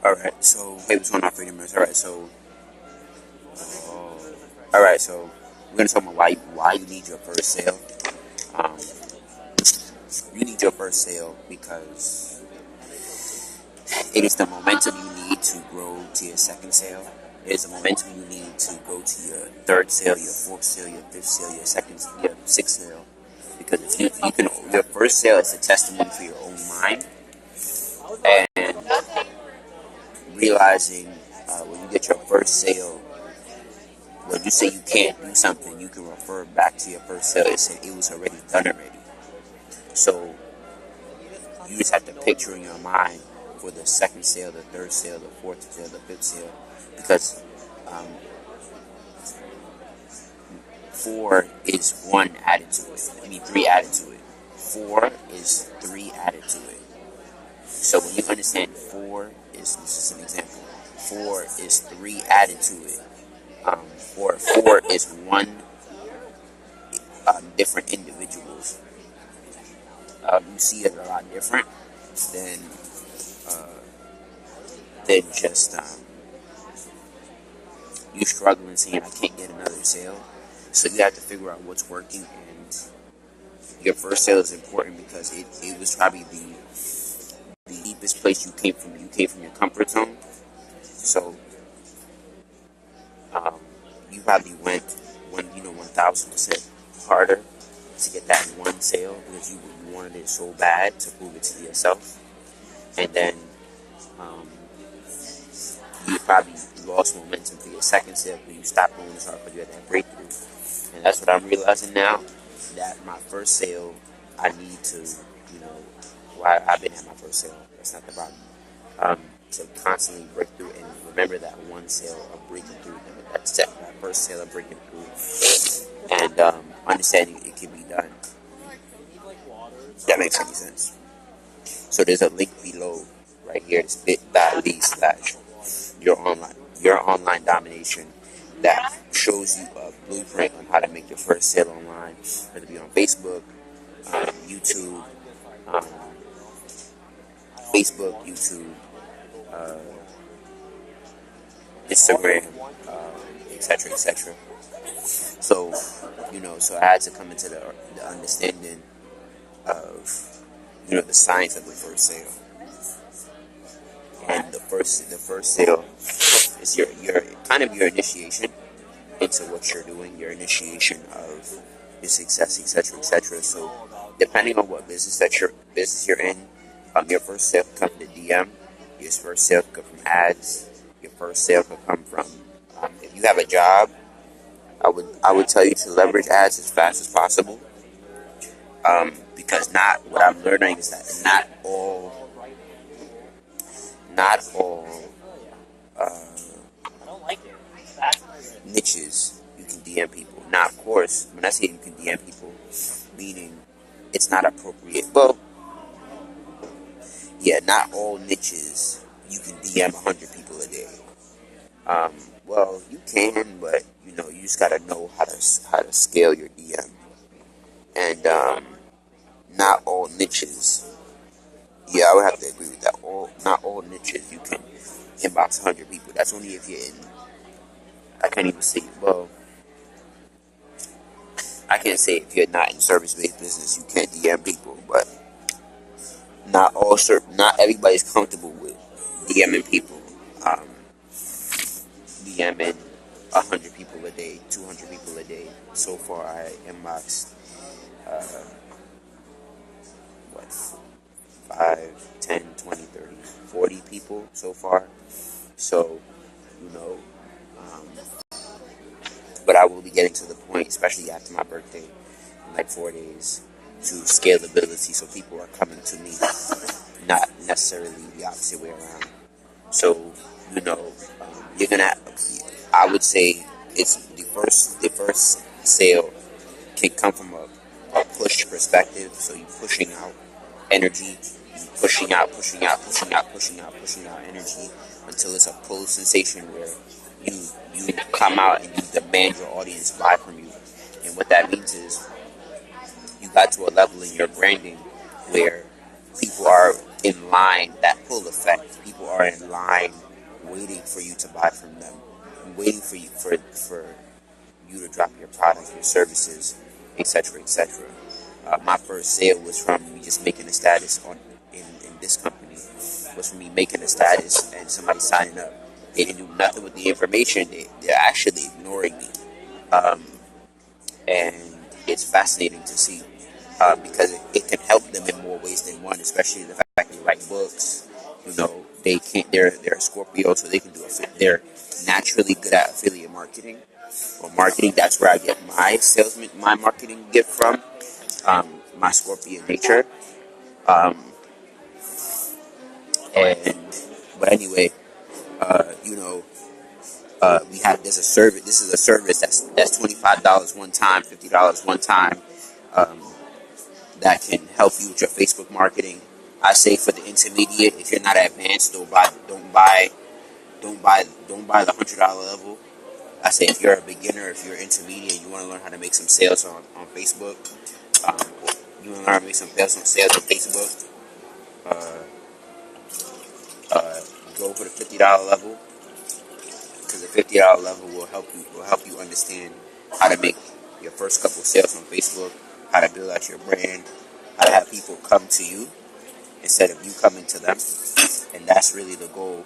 Alright, so, hey, what's going on, Freedom Minutes? Alright, so we're going to talk about why you need your first sale. Um, you need your first sale because it is the momentum you need to grow to your second sale. It is the momentum you need to go to your third sale, your fourth sale, your fifth sale, your sixth sale. Because if you can, your first sale is a testimony for your own mind, and realizing when you get your first sale, when you say you can't do something, you can refer back to your first sale and say it was already done already. So you just have to picture in your mind for the second sale, the third sale, the fourth sale, the fifth sale, because 4 is 1 added to it. 3 added to it. 4 is 3 added to it. So when you understand 4 is, this is an example, 4 is 3 added to it. Or 4 is 1 different individuals. You see it a lot different than just you struggling saying I can't get another sale. So you have to figure out what's working, and your first sale is important because it was probably the deepest place you came from. You came from your comfort zone. So you probably went 1,000% harder to get that one sale because you wanted it so bad to prove it to yourself. And then you probably lost momentum for your second sale because you stopped going as hard because you had that breakthrough. And that's what I'm realizing now, that my first sale, I need to, I've been at my first sale. That's not the problem. To constantly break through and remember that one sale of breaking through, that first sale of breaking through, and understanding it can be done. That makes any sense. So there's a link below right here. It's bit.ly/your online domination, that shows you a blueprint on how to make your first sale online, whether it be on Facebook, YouTube, Instagram, etc., etc. So, so I had to come into the understanding of, the science of the first sale. And the first sale is your kind of your initiation into what you're doing, your initiation of your success, etc., etc. So, depending on what business you're in, your first sale could come from the DM. Your first sale could come from ads. Your first sale could come from if you have a job. I would tell you to leverage ads as fast as possible. Because what I'm learning is that not all niches you can DM people. Now, of course, when I say you can DM people, meaning it's not appropriate. Well, yeah, not all niches you can DM 100 people a day. Well, you can, but you just gotta know how to scale your DM. And not all niches. Yeah, I would have to agree with that. Not all niches you can inbox 100 people. That's only if you're in. I can't even say. Well, I can't say if you're not in service-based business you can't DM people, but not everybody's comfortable with DMing people. DMing 100 people a day, 200 people a day. So far, I inboxed 5, 10, 20, 30, 40 people so far. So, but I will be getting to the point, especially after my birthday, in like 4 days, to scalability. So people are coming to me, not necessarily the opposite way around. So, you're gonna. I would say it's the first sale can come from a push perspective. So you're pushing out energy, pushing out energy until it's a pull sensation where you come out and you demand your audience buy from you. And what that means is you got to a level in your branding where people are in line, that pull effect. People are in line waiting for you to buy from them, waiting for you to drop your product, your services, etc., etc. My first sale was from me just making a status in this company. Was from me making a status and somebody signing up. They didn't do nothing with the information. They're actually ignoring me. Um, and it's fascinating to see because it can help them in more ways than one, especially the fact they write books. You know, they can't. They're a Scorpio, so they can do they're naturally good at affiliate marketing or marketing. That's where I get my marketing gift from. My Scorpion nature. Um, and but anyway, you know, we have there's a service. This is a service that's $25 one time, $50 one time. Um, that can help you with your Facebook marketing. I say for the intermediate, if you're not advanced, don't buy the $100 level. I say if you're a beginner, if you're intermediate, you want to learn how to make some sales on Facebook. You want to learn how to make some sales on Facebook. Uh, uh, Go for the $50 level because the $50 level will help you understand how to make your first couple sales on Facebook, how to build out your brand, how to have people come to you instead of you coming to them. And that's really the goal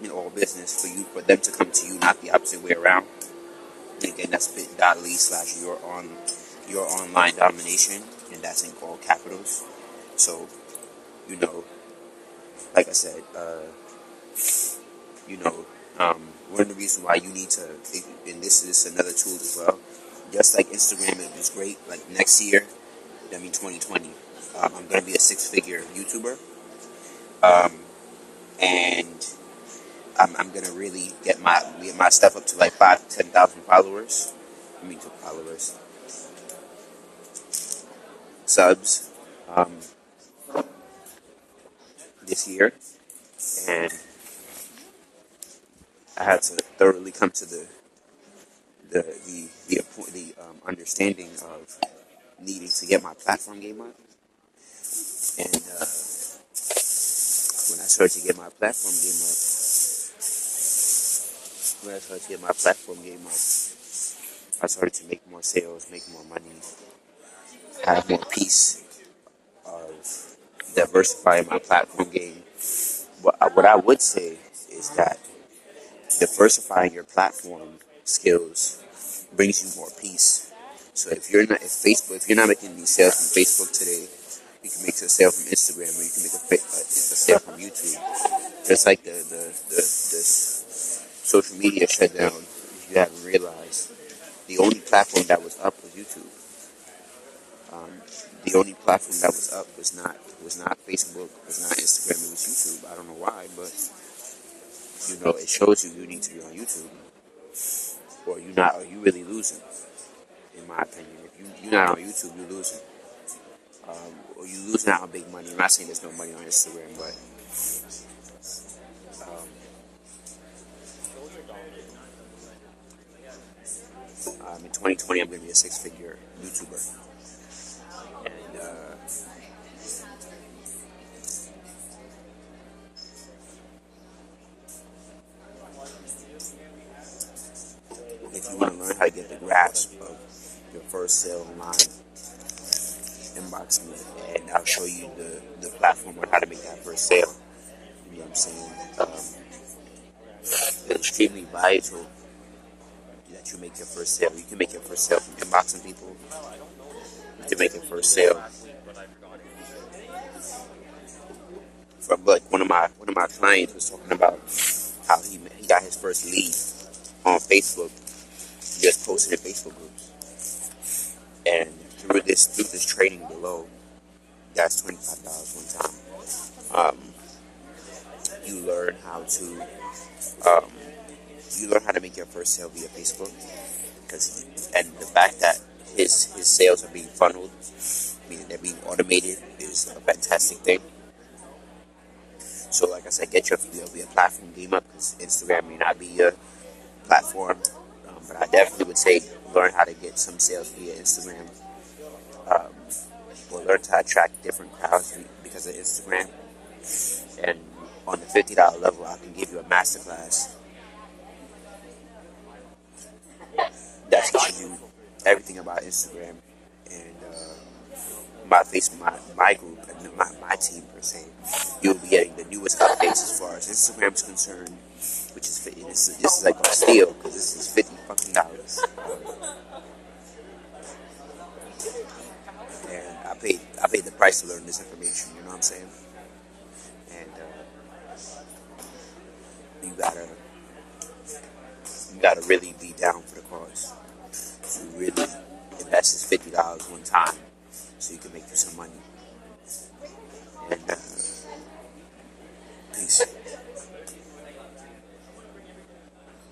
in all business, for them to come to you, not the opposite way around. And again, that's bit.ly/your online domination, and that's in all capitals. So, you know, like I said, you know, one of the reasons why you need to, and this is another tool as well, just like Instagram is great, like next year, 2020, I'm going to be a six-figure YouTuber, and I'm gonna really get my stuff up to like 5 to 10,000 followers. Followers, subs, um, this year, and I had to thoroughly come to the understanding of needing to get my platform game up. And when I started to get my platform game up, I started to make more sales, make more money, have more peace of diversifying my platform game. What I would say is that diversifying your platform skills brings you more peace. So if you're not making any sales from Facebook today, you can make a sale from Instagram, or you can make a sale from YouTube. Just like the social media shutdown, if you haven't realized, the only platform that was up was YouTube. Um, the only platform that was up was not Facebook, was not Instagram, it was YouTube. I don't know why, but it shows you need to be on YouTube, or you really losing. In my opinion, if you're not on YouTube, you're losing. Or you losing out on big money. I'm not saying there's no money on Instagram, but in 2020, I'm going to be a six-figure YouTuber, and if you want to learn how to get the grasp of your first sale online, inbox me, and I'll show you the platform on how to make that first sale. You know what I'm saying? It's extremely vital that you make your first sale. You can make your first sale from inboxing people. You can make your first sale from, like, one of my clients was talking about how he got his first lead on Facebook, just posted in Facebook groups, and through this training below, that's $25 one time. You learn how to um, make your first sale via Facebook, and the fact that his sales are being funneled, meaning they're being automated, is a fantastic thing. So, like I said, get your platform game up, because Instagram may not be your platform, but I definitely would say learn how to get some sales via Instagram. Um, will learn to attract different crowds because of Instagram. And on the $50 level, I can give you a masterclass that teaches you everything about Instagram and my group and my team per se. You'll be getting the newest updates as far as Instagram is concerned, which is this is like a steal because this is $50 and I paid the price to learn this information. You know what I'm saying? And you gotta you gotta really be down for the cause. You really invest this $50 one time so you can make you some money. And peace.